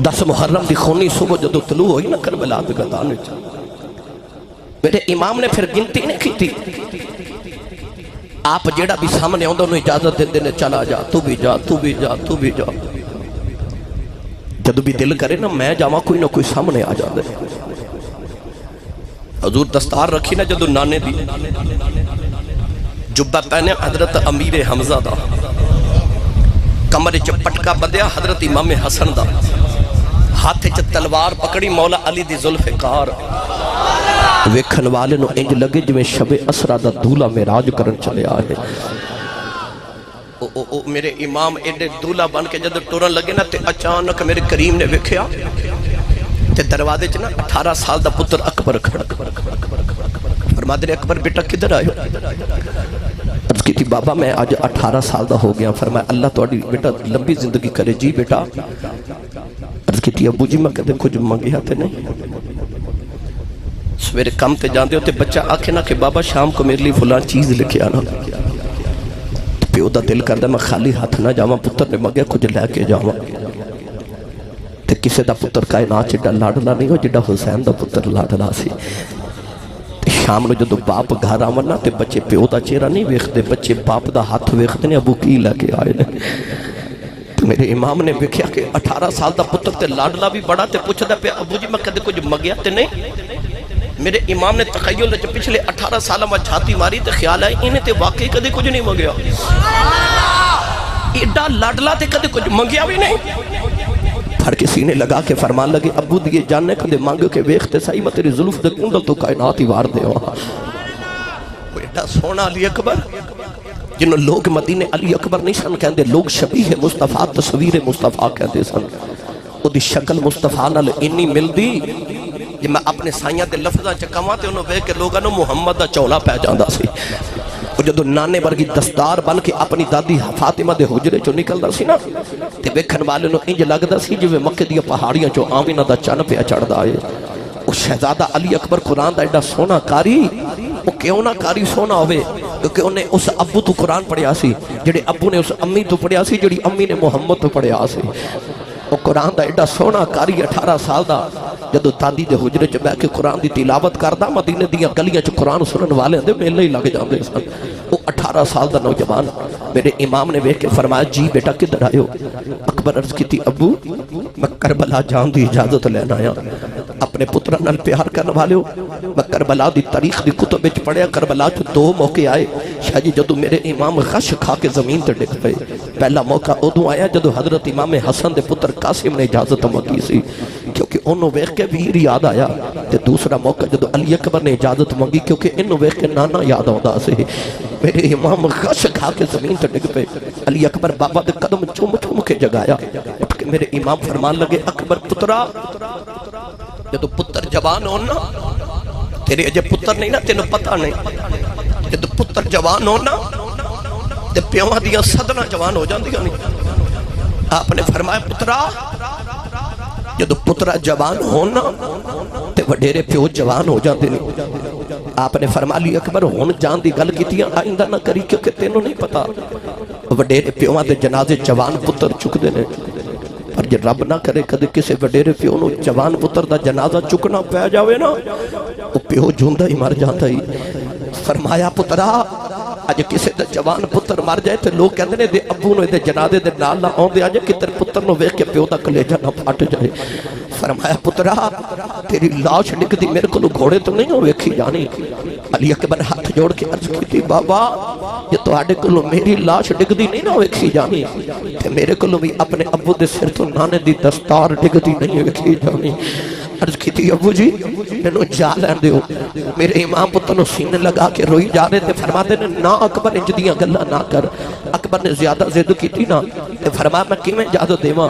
10 محرم دی خونی صبح جدو طلوع ہوئی نا کربلا دے میدان وچ، میرے امام نے پھر گنتی نہیں کی تھی، آپ جیڑا بھی سامنے ہوندہ انہوں اجازت دے نے چلا جا، تو بھی جا، تو بھی جا، تو بھی جا، جدو بھی دل کرے نا میں جاواں کوئی نہ کوئی سامنے آ جا دے۔ حضور دستار رکھی نا جدو نانے دی، جبہ پہنے حضرت امیر حمزہ دا، کمرے چ پٹکا بدیا حضرت امام حسن دا، ہاتھ چ تلوار پکڑی مولا علی دی ذوالفقار، ویکھن والے نو انج لگے جو شب اسرا دا دولہ معراج کرن چلے آئے۔ میرے امام ایڈے دولہ بن کے جدو ٹورن لگے نا تے اچانک میرے کریم نے ویکھیا تے دروازے چ نا 18 سال دا پتر اکبر کھڑا، فرمایا اکبر بیٹا کدھر آئے؟ عرض کی تھی بابا میں آج 18 سال دا ہو گیا۔ فرمایا اللہ تہاڈی بیٹا لمبی زندگی کرے جی بیٹا۔ عرض کی تھی ابو جی میں کدے کچھ منگیا تے نہیں، سویرے کم تے جاندے ہو تے بچہ آکھے نا کہ بابا شام کو میرے لیے فلان چیز لکھے آنا، پیو دا دل کردہ میں خالی ہاتھ نہ جاواں، پتر نے مگیا کچھ لے کے جاواں، تے کسے دا پتر کائنات چڑا لاڈلا نہیں ہو جڑا حسین دا پتر لاڈلا سی۔ شام نو جدو باپ گھر آمنا تے بچے پیو دا چہرہ نہیں ویکھدے، بچے باپ دا ہاتھ ویکھدے نے ابو کی لے کے آئے نے۔ تو میرے امام نے ویکھیا کہ 18 سال دا پتر تے لاڈلا بھی بڑا تے پوچھدا پیا ابو جی میں کدے کچھ مگیا تے نہیں؟ میرے امام نے تخیل جو پچھلے 18 سالہ میں چھاتی ماری تے خیال ہے انہیں تے واقعی کدے کچھ نہیں مگیا، ایڈا لاڈلا تے کدے کچھ مگیا بھی نہیں۔ پھر کسی نے لگا کے فرمان لگے ابو دیئے جاننے کدے مانگو کے ویختے سائی میں تیری ظلف دے کندل تو کائنات ہی وار دے وہاں۔ وہ ایڈا سونا علی اکبر جنہوں لوگ مدینے علی اکبر نہیں سن کہندے، لوگ شبیہ مصطفیٰ تصویر مصطفیٰ کہندے سن، وہ دی شکل مصطفیٰ نال انی مل دی جب میں اپنے سائیاں دے لفظاں چکاواں تے انہوں بے کے لوگاں نو محمد دا چولا پہ جاندہ سی۔ وہ جدو نانے برگی دستار بن کے اپنی دادی فاطمہ دے حجرے چو نکل دا سی نا تے بیکھن والے نو انج لگ دا سی جو مکہ دیا پہاڑیاں چو آمینہ دا چن پہ چڑھ دا آئے۔ وہ شہزادہ علی اکبر قرآن دا ایڈا سونا کاری، وہ کیوں نہ کاری سونا ہوئے کیونکہ انہیں اس ابو تو قرآن پڑھیا سی، جڑے ابو نے اس امی تو پڑھیا سی، جڑی امی نے محمد تو پڑھیا سی۔ وہ قرآن دا ایڈا سونا کاری 18 سال دا جدو دادی دے حجرے چ بیٹھ کے قرآن دی تلاوت کردا، مدینے دیاں گلیاں چ قرآن سنن والے دے میلے ہی لگ جاندے سن۔ وہ 18 سال دا نوجوان میرے امام نے ویکھ کے فرمایا جی بیٹا کدھر آئے ہو؟ اکبر عرض کی تھی ابو میں کربلا جان دی اجازت لینا آیا، اپنے پترہ نال پیار کرنے والے ہو، میں کربلا دی تاریخ دی کتب وچ پڑھیا کربلا چ 2 موقع آئے، شاہ جی جدو میرے امام غش کھا کے زمین تے ڈگ پئے، پہلا موقع ادو آیا جدو حضرت امام حسن دے پتر قاسم نے اجازت منگی سی کیونکہ انہوں ویکھ کے ویر یاد آیا، تے دوسرا موقع جدو علی اکبر نے اجازت منگی کیونکہ انہوں ویکھ کے نانا یاد آندا سی۔ میرے امام غش کھا کے زمین تے ڈگ پئے، علی اکبر بابا دے قدم چوم چوم کے جگایا، اٹھ کے میرے امام فرمان لگے اکبر پترا جدو پتر جوان ہونا، تیرے اجے پتر نہیں نا تینوں پتہ نہیں، جدو پتر جوان ہونا تے پیواں دیاں صدنا جوان ہو جاندیاں نہیں۔ آپ نے فرمایا پترا جدو پترا جوان ہونا تے وڈیرے پیو جوان ہو جاندے نہیں۔ آپ نے فرمایا علی اکبر ہون جان دی گل کیتیاں آئندہ نہ کری کیونکہ تینوں نہیں پتا، وڈیرے پیواں دے جنازے جوان پتر چک دے نے، پر جے رب نہ کرے کدے کسے وڈیرے پیو نو جوان پتر دا جنازہ چکنا پہ جاوے نا وہ پیو جوندہ ہی مر جاتا ہی۔ فرمایا پترا اج کسے دا جوان پتر مر جائے تے لوگ کہندے نے دے ابو نو دے جنازے دے نال نہ آندے آ جائے کہ تیرے پتر نو ویکھ کے پیو دا کلیجہ نہ پھٹ جائے۔ فرمایا پترا تیری لاش ڈگدی میرے کو گھوڑے تو نہیں ہو ویکھی جانی۔ علی اکبر ہاتھ جوڑ کے عرض کی تھی بابا یہ تواڈے کولوں میری لاش ڈگدی نہیں نہ ویکھی جانی تے میرے کولوں بھی اپنے ابو دے سر تو نانے دی دستار ڈگدی نہیں ویکھی جانی۔ عرض کی تھی ابو جی انہوں جا لین دیو، میرے امام پتر نو سینے لگا کے روئی جا رہے تھے، فرما دے نا اکبر انج دیاں گلاں نہ کر۔ اکبر نے زیادہ ضد کی تھی نا تے فرمایا میں کیویں اجازت دیواں،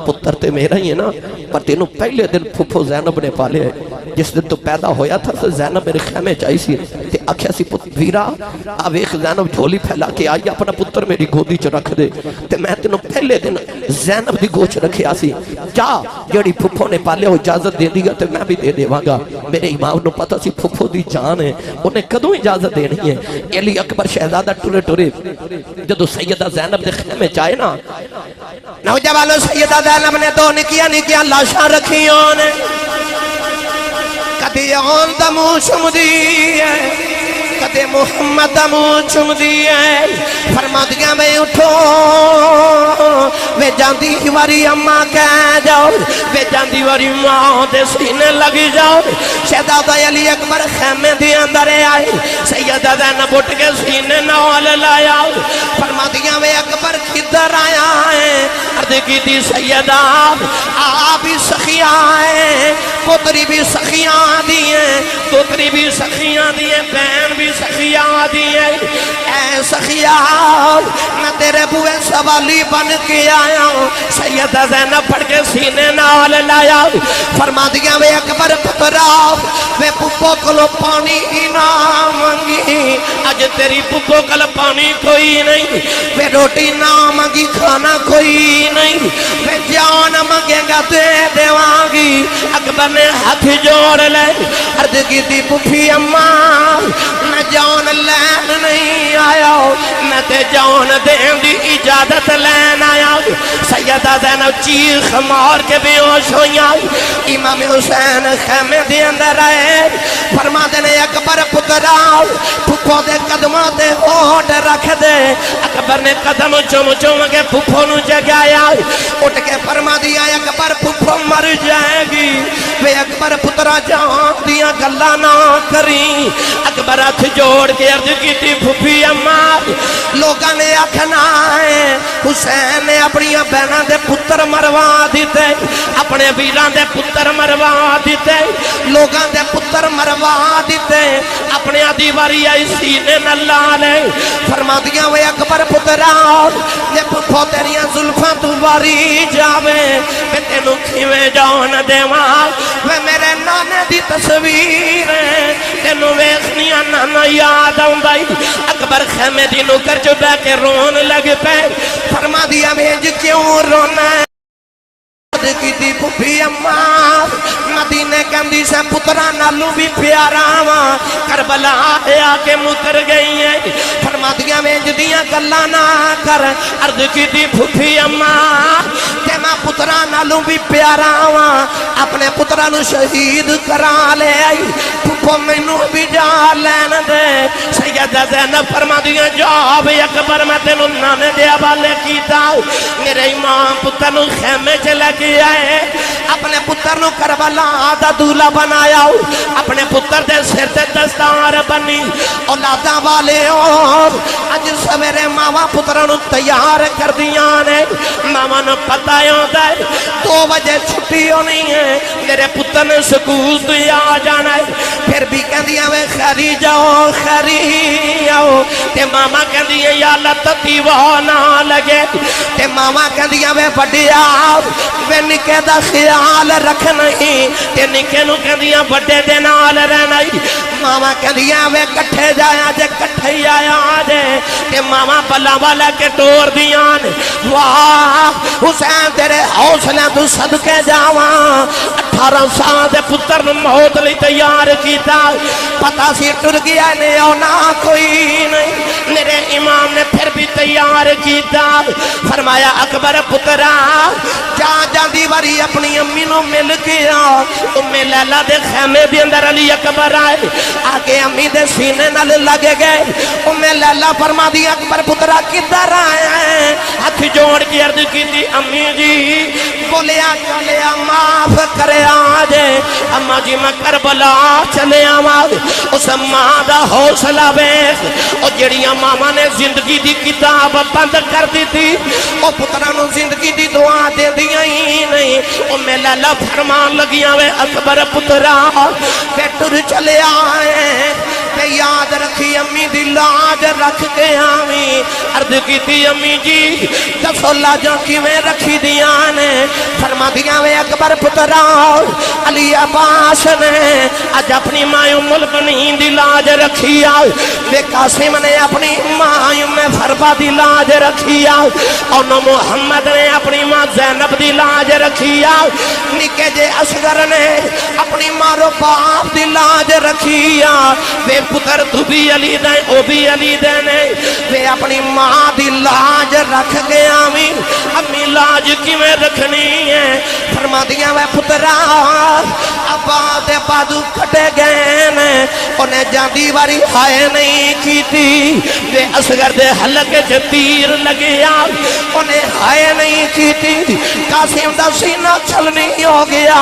پتر تے میرا ہی ہے نا، پر تینوں پہلے دن پھپھو زینب نے پالے ہے، جس دن تو پیدا ہویا تھا تو زینب میرے خیمے چاہی سی تے آکھیا سی ویرا آ ویکھ زینب جھولی پھیلا کے آئی اپنا پتر میری گودی چ رکھ دے تے میں تینوں پہلے دن زینب دی گوچ رکھیا سی جا جڑی پھپھو نے پالے ہو اجازت دے دیا تے میں بھی دے دیواں گا میرے امام نو پتہ سی پھپھو دی جان ہے انہیں کدوں اجازت دینی ہے علی اکبر شہزادہ ٹرے ٹرے جدو سیدہ زینب دے خیمے چاہے نا نوجوانوں سیدہ زینب نے دو نکیاں لاشاں رکھیاں نے کدی آن دا منہ چم دی ہے کدی محمد دا منہ چم دی ہے فرما دیا میں اٹھو وے جاندی واری اماں کہہ جاؤ وے جاندی واری ماں دے سینے لگی جاؤ شہزادہ علی اکبر خیمے دی اندر آئے سیدہ زینب اٹھ کے سینے نال لایا فرما دیا وے اکبر کدھر آیا ہے عرض کی تھی سیدہ آپ بھی سخیاں ہیں پتری بھی سخیاں دیئے پتری بھی سخیاں دیئے بہن بھی سخیاں دیئے اے سخیاں میں تیرے بوئے سوالی بن کے آیا ہوں سیدہ زینب پڑھ کے سینے نال لایا فرما دیا وے اکبر پترا وے پپو کلو پانی ہی نہ مانگی آج تیری پپو کل پانی کوئی نہیں وے روٹی نہ مانگی کھانا کوئی نہیں وے جان مانگے گا دے دیوانگی اکبر نے ہاتھ جوڑ لے عرض کی تھی پپھی اماں میں جان لین نہیں آیا میں تے جان دین دی اجازت لین آیا سیدہ زینب چیخ مار کے بے ہوش ہویاں امام حسین خیمے دے اندر آئے فرما دینے اکبر پترا پھپھو دے قدموں دے ہوٹ رکھ دے اکبر نے قدم چم چم کے پھپھو نو جگایا اٹھ کے فرما دیا اکبر پھپھو مر جائے گی وے اکبر پترا جان دیا گلا نہ کری اکبر ہاتھ جوڑ کے عرض کی تھی پھپھی اماں لوگاں نے آکھنا ہے حسین نے اپنی بہناں دے پتر مروا دیتے اپنے ویراں دے پتر مروا دیتے لوگاں دے پتر مروا دیتے اپنے دیواری آئی سینے نہ لالے فرما دیا وے اکبر پترا یہ پھپھو تیریاں زلفاں تو واری جاوے میں تینوں کھیویں جان دیواں وے میرے نانے دی تصویر ہے تینوں ویخنیاں نانا یاد آؤں اکبر خیمے دی نوکر جو بے کے رون لگ پہ فرما دیا بھیج کیوں رونا ہے کی دی پھپھی اماں مدینے کندی سے پترا نالو بھی پیارا ہاں کربلا آیا کے مکر گئی ہے فرما دیا بھیج دیا گلا نہ کر عرض کی دی پھپھی اماں کہ میں پترا نالو بھی پیارا ہاں اپنے پترا نو شہید کرا لے آئی پھپھو مینوں بھی جا لین دے سیدہ زینب فرما دیا جا بھی اکبر میں تینوں نانے دے حوالے کیتا میرے امام پتر نو خیمے چلے گی آئے اپنے پتر نو کربلا دا دولا بنایا اپنے پتر دے سر تے دستار بنی اولاداں والے اور اج سویرے ماما پتر نو تیار کر دیا نے ماما نو پتہ ہوتا ہے 2 بجے چھٹی ہونی ہے میرے پتر نے سکول تو آ جانا ہے پھر بھی کہہ دیا وے خیری جاؤ خیری آؤ تے ماما کہہ دیا یا اللہ تتی وہ نہ لگے تے ماما کہہ دیا وے بڑیا وے نکے دا خیال رکھ نہیں تے نکے نو کہہ دیا بڑے دے نال رہنا ماما کہہ دیا وے کٹھے جایا جے کٹھے آیا جے تے ماما بلا والا کے ٹور دیان واہ حسین تیرے حوصلے تو صدقے جاواں 18 سال دے پتر موت لی تیار کیتا پتا سی ٹر گیا نے اونا کوئی نہیں میرے امام نے پھر بھی تیار کیتا فرمایا اکبر پترا جا جاندی واری اپنی امی نو مل گیا امی لیلہ دے خیمے دی اندر علی اکبر آئے آگے امی دے سینے نال لگے گئے امی لیلہ فرما دی اکبر پترا کدھر آئے ہیں ہاتھ جوڑ کی عرض کی تھی امی جی بولیا چلیا معاف کرے آجے اما جی میں کربلا چلے آواز اس ماں دا حوصلہ بیس اور جڑیاں ماما نے زندگی دی کتاب بند کر دی تھی اور پترانو زندگی دی دعا دے دیا ہی نہیں اور میں لالا فرمان لگیاں وے اکبر پترا بیٹر چلے آئے کہ یاد رکھی امی دی لاج رکھ کے آمی عرض کی تھی امی جی دسو لاجاں کی میں رکھی دیاں نے فرمان فرمادیاں وے اکبر پترا علی عباس نے اج اپنی ماں ام البنین دی لاج رکھی آ وے قاسم نے اپنی ماں ام فربا دی لاج رکھی آ اور محمد نے اپنی ماں زینب دی لاج رکھی آ نکے جے اصغر نے اپنی ماں رو باپ دی لاج رکھی آ وے پتر تو بھی علی دے او بھی علی دے نے وے اپنی ماں دی لاج رکھ گیا امی لاج کی میں رکھنی ہے فرما دیا وے پترا ابا دے بادو کٹے گئے نے انہیں جاندی واری ہائے نہیں کی تھی وے اصغر دے حلقے سے تیر لگیا انہیں ہائے نہیں کی تھی قاسم دا سینہ چھلنی ہو گیا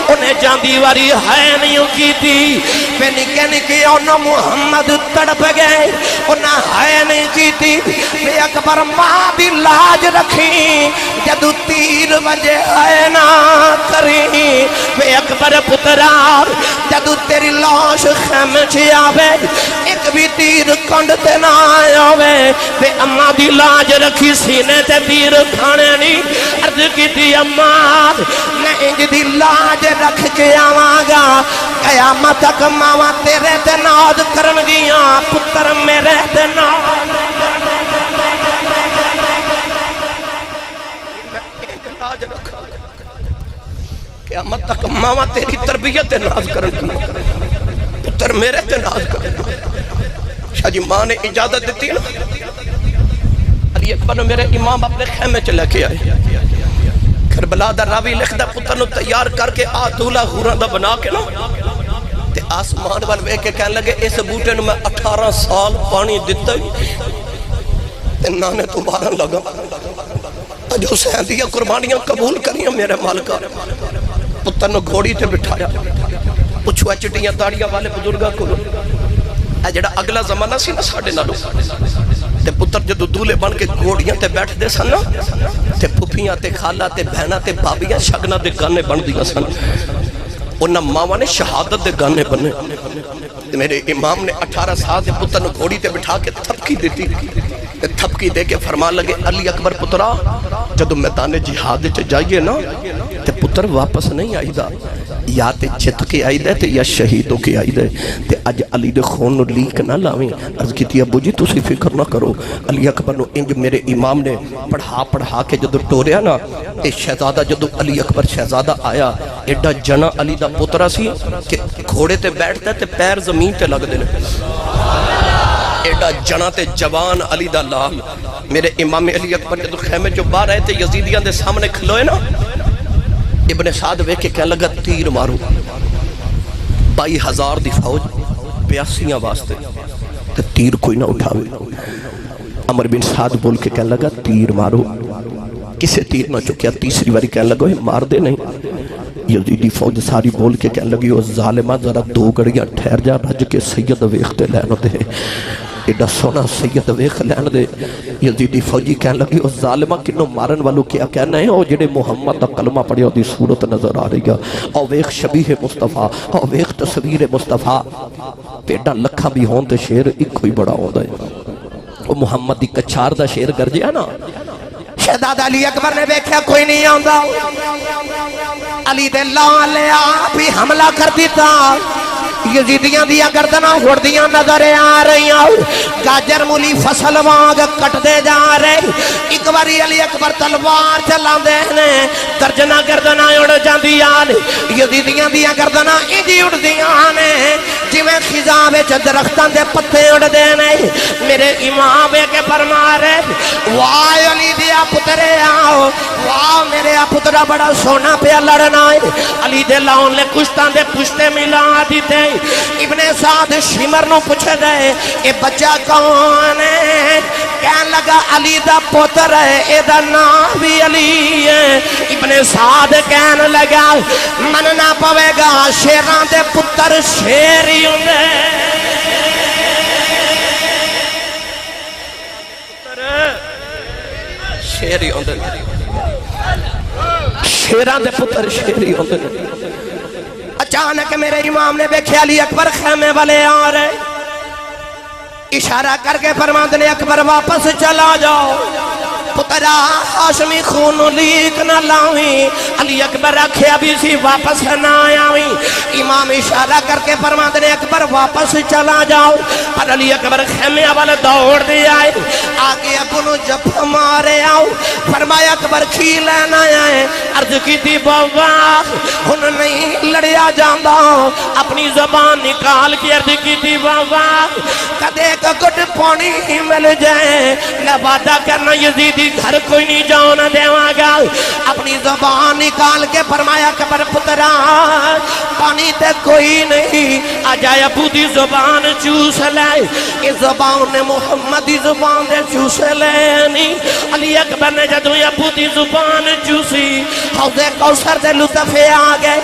انہیں جاندی واری ہائے نہیں کی تھی وے نکے نکے انہوں محمد تڑپ گئے انہیں ہائے نہیں کی تھی وے اکبر ماں دی لاج رکھی جدو تیر وجہ آئے نہ کری وے اکبر پترا جدو تیری لاش خیمے چھے آوے ایک بھی تیر کنڈ تے نہ آوے وے اماں دی لاج رکھی سینے تے تیر کھانے نہیں عرض کی تھی اماں میں انج دی لاج رکھ کے آواں گا قیامت تک ماں تیرے تے ناز کرن گیا پتر میرے تے ناز قیامت تک ماں تیری تربیت ناز کرن پتر میرے تے ناز کرن شاہ جی ماں نے اجازت دیتی نا علی اکبر میرے امام اپنے خیمے چلے کے آئے کربلا دا راوی لکھ دا پتر نو تیار کر کے آدھولا غوران دا بنا کے نا تے آسمان والوے کے کہنے لگے اس بوٹے نو میں 18 سال پانی دیتا ہی تے نانے تو مارن لگا جو حسین دیا قربانیاں قبول کریاں میرے مالکہ پتر نو گھوڑی تے بٹھایا پچھوا چٹیاں داڑیاں والے بزرگاں کو اے جڑا اگلا زمانہ سی نا ساڑھے نالو تے پتر جدو دولے بن کے گھوڑیاں تے بیٹھ دے سن تے پھپیاں تے خالہ تے بہنہ تے بابیاں شگنہ دے گانے بن دیا سن انہاں ماما نے شہادت دے گانے بنے میرے امام نے 18 سال دے پتر نو گھوڑی تے بٹھا کے تھپکی دیتی تھپکی دے کے فرما لگے علی اکبر پترا جدو میدان جہاد چ جائیے نا تے پتر واپس نہیں آئی دا یا تے جت کے آئی دے تے یا شہیدوں کے آئی دے تے اج علی دے خون نو لیک نہ لاویں عرض کیتی ابو جی تسی فکر نہ کرو علی اکبر نو انج میرے امام نے پڑھا کے جدو ٹوریا نا تے شہزادہ جدو علی اکبر شہزادہ آیا ایڈا جنا علی دا پترا سی کہ گھوڑے تے بیٹھتا تے پیر زمین تے لگ دے ایڈا جنا تے جوان علی دا لال میرے امام علی اکبر جدو خیمے جو باہر آئے تے یزیدیاں دے سامنے کھلوئے نا ابن سعد وے کے کہنے لگا تیر مارو 22,000 دی فوج 82 واسطے تے تیر کوئی نہ اٹھاوے عمر بن سعد بول کے کہنے لگا تیر مارو کسے تیر نہ چکیا تیسری باری کہنے لگا مار دے نہیں یزیدی فوج ساری بول کے کہنے لگی وہ ظالمہ ذرا 2 گھڑیاں ٹھہر جا رج کے سید ویختے لینو دے ایڈا سونا سید ویخ لین دے یزیدی فوجی کہنے لگی وہ ظالمہ کنو مارن والو کیا کہنا ہے او جڑے محمد دا کلمہ پڑھیا دی صورت نظر آ رہی ہے او ویخ شبیح مصطفیٰ او ویخ تصویر مصطفیٰ پیڈا لکھا بھی ہون تے شیر ایک کوئی بڑا ہو دے وہ محمد دی کچھار دا شیر گر جیا نا شہزادہ علی اکبر نے دیکھا کوئی نہیں آندا علی دے لالے آپ ہی حملہ کر دیتا یزیدیاں دیا گردنہ ہردیاں نظر آ رہی ہیں گاجر مولی فصل وانگ کٹ دے جا رہے ایک باری علی اکبر تلوار چلا دینے درجنہ گردنہ اڑ جان دیا یزیدیاں دیا گردنہ ایجی اڑ دیا نے جی میں خزاں بے درختان دے پتے اڑ دینے میرے امام بے کے فرمارے واہ علی دیا پترے آؤ واہ میرے پترہ بڑا سونا پہ لڑنا ہے علی دے لاؤن لے کشتان دے پشتے ملا دیتے ابن سعد شمر نو پوچھے گئے اے بچہ کون ہے کہنے لگا علی دا پتر ہے اے دا نام بھی علی ہے ابن سعد کہنے لگا مننا پوے گا شیران دے پتر شیری ہوندے شیری ہوندے شیران دے پتر شیری ہوندے اچانک میرے امام نے دیکھے علی اکبر خیمے والے آ رہے اشارہ کر کے فرماندے نے اکبر واپس چلا جاؤ پترا ہاشمی خون لیک نہ لاویں علی اکبر رکھے ابھی سی واپس نہ آویں امام اشارہ کر کے فرماتے ہیں اکبر واپس چلا جاؤ پر علی اکبر خیمے والے دوڑ دے آئے آگے اپنو جب ہمارے آؤ فرمایا اکبر کھی لینا ہے عرض کی تھی بابا ہن نہیں لڑیا جاندہ اپنی زبان نکال کے عرض کی تھی بابا کدے کا گھٹ پانی ہی مل جائے میں وعدہ کرنا یزیدی گھر کوئی نہیں جاؤ نہ دیواں گا اپنی زبان نکال کے فرمایا اکبر پترا پانی تے کوئی نہیں آ جائے ابو دی زبان چوس لے کہ زبان محمدی زبان دے چوس لے نہیں علی اکبر نے جدو ابو دی زبان چوسی حوض کوثر دے لطفے آگئے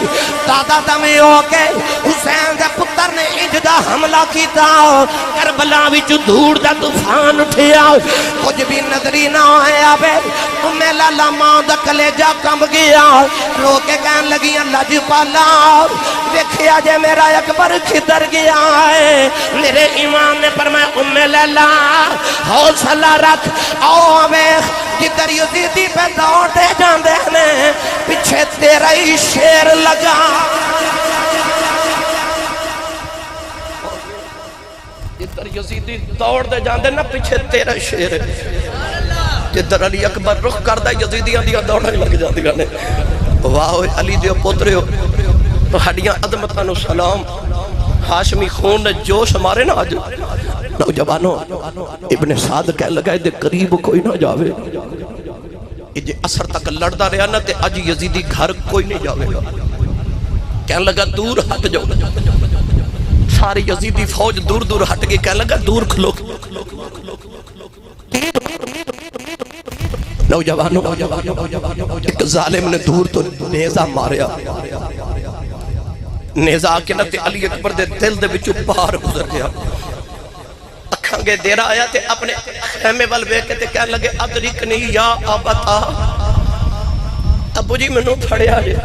دادا دمیں ہو کے حسین دے پتر نے اجدہ حملہ کیتا کربلا وچ دھوڑ دا طوفان اٹھیا کچھ بھی نظری نہ آئے آبے تمہیں لالا ماں دا کلیجہ کم گیا رو کے کہن لگی اللہ جی پالا دیکھیا جے میرا اکبر کھدر گیا ہے میرے امام نے فرمایا لالا حوصلہ رکھ آؤ آویخ جدر یزیدی پہ دوڑے جاندے نے پیچھے تیرا ہی شیر لگا جدر یزیدی دوڑ دے جاندے نا پیچھے تیرا شیر جدر علی اکبر رخ کردہ یزیدیاں دیا دوڑنے لگ جاندے نے واہ علی دیو پوترے ہو تو ہڈیاں عظمتانو سلام ہاشمی خون نے جوش ہمارے نا آج نوجوانوں ابن سعد کہہ لگا دے قریب کوئی نہ جاوے یہ اثر تک لڑتا رہا نا تے اج یزیدی گھر کوئی نہیں جاوے گا کہنے لگا دور ہٹ جاؤ ساری یزیدی فوج دور دور ہٹ گئی کہنے لگا دور کھلو نوجوانوں ایک ظالم نے دور تو نیزہ ماریا نیزہ آکے نہ تے علی اکبر دے دل دے بچو پار گزر گیا اکھانگے دیرہ آیا تے اپنے خیمے والوے کے تے کہنے لگے ادرکنی یا آبتا ابو جی منو پھڑیا جے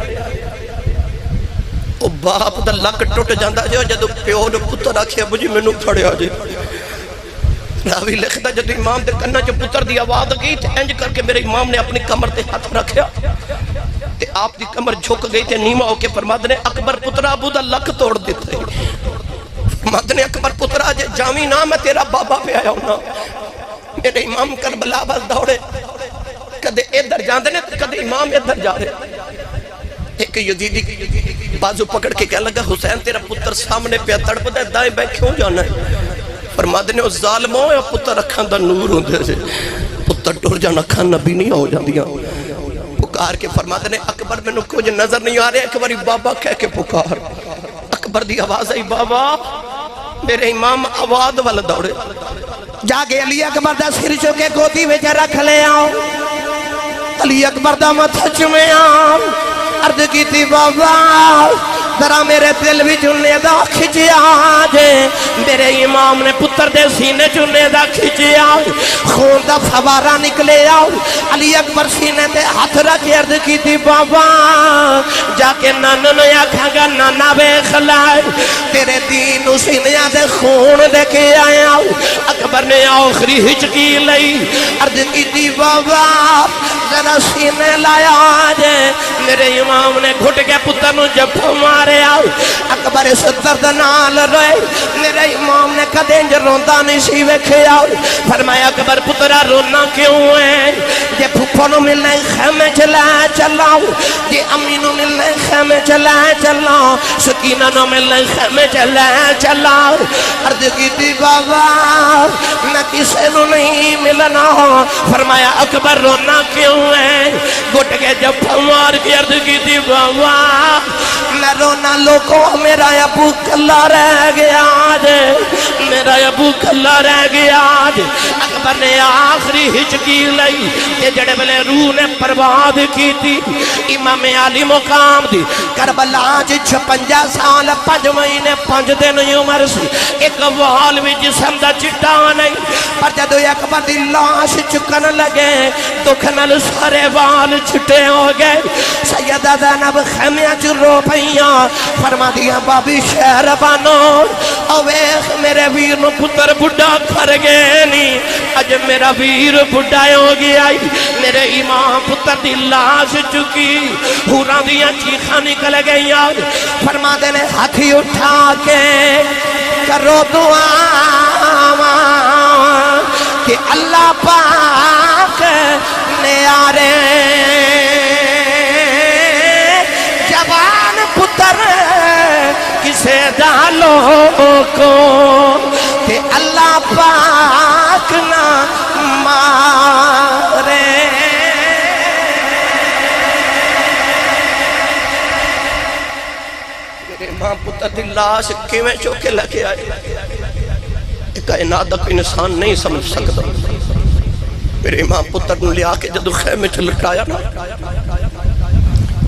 او باپ دا لک ٹوٹ جاندہ جے جدو پیو نے پتر آکھے ابو جی منو پھڑیا جے راوی لکھتا جدو امام دے کنہ جو پتر دی آواز گئی تے انج کر کے میرے امام نے اپنی کمر تے ہاتھ رکھیا تے آپ دی کمر جھک گئی تے نیمہ ہو کے فرماتے نے اکبر پترہ ابو دا لک توڑ دیتے فرماتے نے اکبر پترہ جے جامی نام ہے تیرا بابا پہ آیا ہونا میرے امام کربلا بس دوڑے کدے ادھر جاندے نے کدے امام ادھر جا رہے ایک یزیدی بازو پکڑ کے کہنے لگا حسین تیرا پتر سامنے پہ تڑپ دے دائیں بے کیوں جانا ہے فرماتے نے اس ظالموں یا پتر رکھان دا نور ہوں دے پتر ٹور جانا کھان نبی نہیں ہو جاندیاں پکار کے فرماتے نے اکبر میں کچھ نظر نہیں آ رہے اکبری بابا کہہ کے پکار اکبر دی آواز آئی بابا میرے امام آواز والا دوڑے جاگے علی اکبر دا سر چکے گودی میں جا رکھ لے آؤ علی اکبر دا متھچ میں آؤ عرض کی تھی بابا ذرا میرے دل بھی جننے دا کھچیا جے میرے امام نے پتر دے سینے جننے دا کھچیا خون دا فوارہ نکلے آؤ علی اکبر سینے تے ہاتھ رکھ عرض کی تھی بابا جا کے نانا نیا کھا گا نانا بے خلائے تیرے دین سینیاں دے خون دے کے آئے آؤ اکبر نے آخری ہچکی لئی عرض کی تھی بابا ذرا سینے لایا جے میرے امام نے گھٹ کے پتر نو جب مارے آؤ اکبر اس درد نال روئے میرے امام نے کدیں جو روندہ نہیں سی ویکھے آؤ فرمایا اکبر پترہ رونا کیوں ہے یہ پھپھو نو ملنے خیمے چلائے چلاؤ یہ امی نو ملنے خیمے چلائے چلاؤ سکینہ نو ملنے خیمے چلائے چلاؤ عرض کی تھی بابا میں کسے نو نہیں ملنا ہو فرمایا اکبر رونا کیوں ہے گھٹ کے جب مار کی عرض کی تھی بابا میں رونا لوگوں میرا ابو کلا رہ گیا آج میرا ابو کلا رہ گیا آج اکبر نے آخری ہچکی لئی یہ جڑے بلے روح نے پرواد کی تھی امام علی مقام دی کربلا 56 سال 5 مہینے 5 دن عمر سی ایک وال بھی جسم دا چٹا نہیں پر جدو اکبر دی لاش چکن لگے دکھ نال سارے وال چٹے ہو گئے سیدہ زینب خیمیاں چ رو پئیاں فرما دیا بابی شہر بانو اویخ میرے ویر نو پتر بڑھا کر گئے نہیں اج میرا ویر بڑھا ہو گیا میرے امام پتر دی لاش چکی ہوران دیاں چیخاں نکل گئی فرما دینے ہاتھی اٹھا کے کرو دعا کہ اللہ پاک نیارے جوان پتر کسے ڈالو کو کہ اللہ پاک نہ مارے ماں پتر دی لاش کیویں چوکے لگے آئے کائنات دا کوئی انسان نہیں سمجھ سکتا میرے ماں پتر نے لیا کے جدو خیمے چ لٹایا نا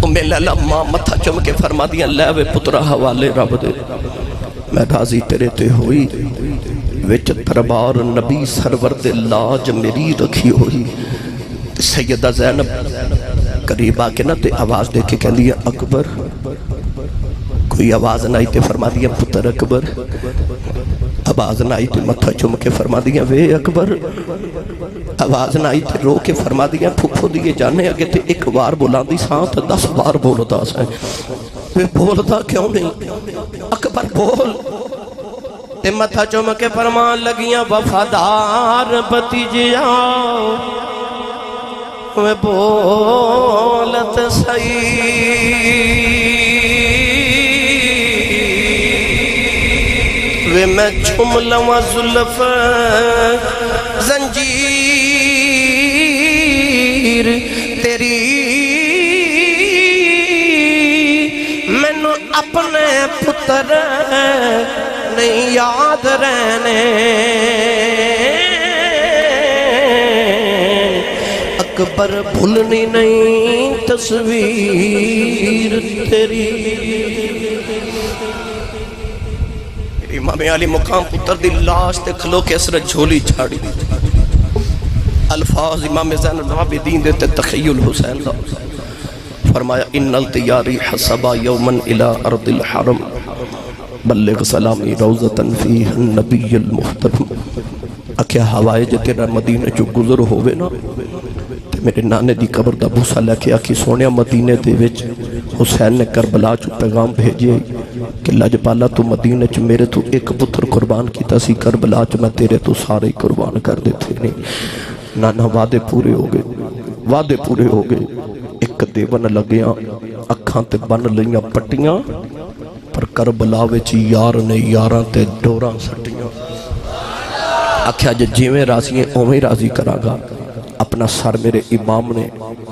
امی لیلہ ماں متھا چم کے فرما دیا لے وے پترہ حوالے رب دے میں راضی تیرے تے ہوئی وچ دربار نبی سرور دے لاج میری رکھی ہوئی سیدہ زینب قریب آ کے نا تے آواز دے کے کہہ لیا اکبر کوئی آواز نہ آئی تے فرما دیا پتر اکبر آواز نہ آئی تے متھا چم کے فرما دیا وے اکبر آواز نہ آئی تے رو کے فرما دیا پھپھو دیے جانے آگے تے ایک بار بولا دی ساتھ 10 بار بولتا سائیں وے بولتا کیوں نہیں اکبر بول تے متھا چم کے فرما لگیاں وفادار بتیجیا وے بولت سئی وے میں چھم لواں زلف زنجیر تیری مینوں اپنے پتر نہیں یاد رہنے اکبر بھولنی نہیں تصویر تیری امام علی مقام پتر دی لاش تے کھلو کے اثر جھولی چھاڑی الفاظ امام زین العابدین دیتے تخیل حسین دا فرمایا ان التیاری حسبا یومن الى ارض الحرم بلغ سلامی روزتن فیہ النبی المحترم اکھیا ہوائے جو تیرا مدینہ جو گزر ہوئے نا تے میرے نانے دی قبر دا بوسا لے کے آکی سونیا مدینہ دے وچ حسین نے کربلا چو پیغام بھیجئے کہ لجپالا تو مدینہ چ میرے تو ایک پتر قربان کی تسی کربلا چ میں تیرے تو سارے قربان کر دیتے نہیں نانا وعدے پورے ہو گئے ایک دیون لگیاں اکھاں تے بن لیاں پٹیاں پر کربلا وچ یار نے یاراں تے ڈوراں سٹیاں آکھیا جیویں راضی ہیں اوویں راضی کراں گا اپنا سر میرے امام نے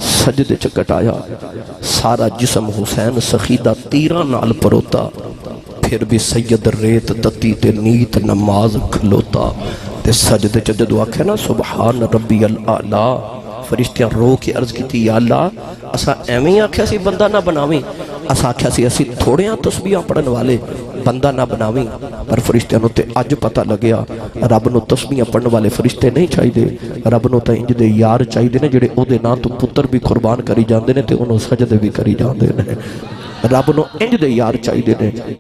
سجدے چ کٹایا سارا جسم حسین سخیدہ تیراں نال پروتا پھر بھی سید ریت دتی تے نیت نماز کھلوتا تے سجدے چ جدو آکھے نا سبحان ربی الاعلی فرشتیاں رو کے عرض کی یا اللہ اسا ایویں آکھیا سی بندہ نہ بناویں اسا آکھیا سی اسی تھوڑیاں تسبیحاں پڑھن والے بندہ نہ بناویں پر فرشتیاں نو تے اج پتہ لگیا رب نو تسبیحاں پڑھن والے فرشتے نہیں چاہیے رب نو تے انج دے یار چاہیے نے جڑے او دے نا تو پتر بھی قربان کری جاندے نے تے انہوں سجدے بھی کری جاندے نے رب نو انج دے یار چاہیے نے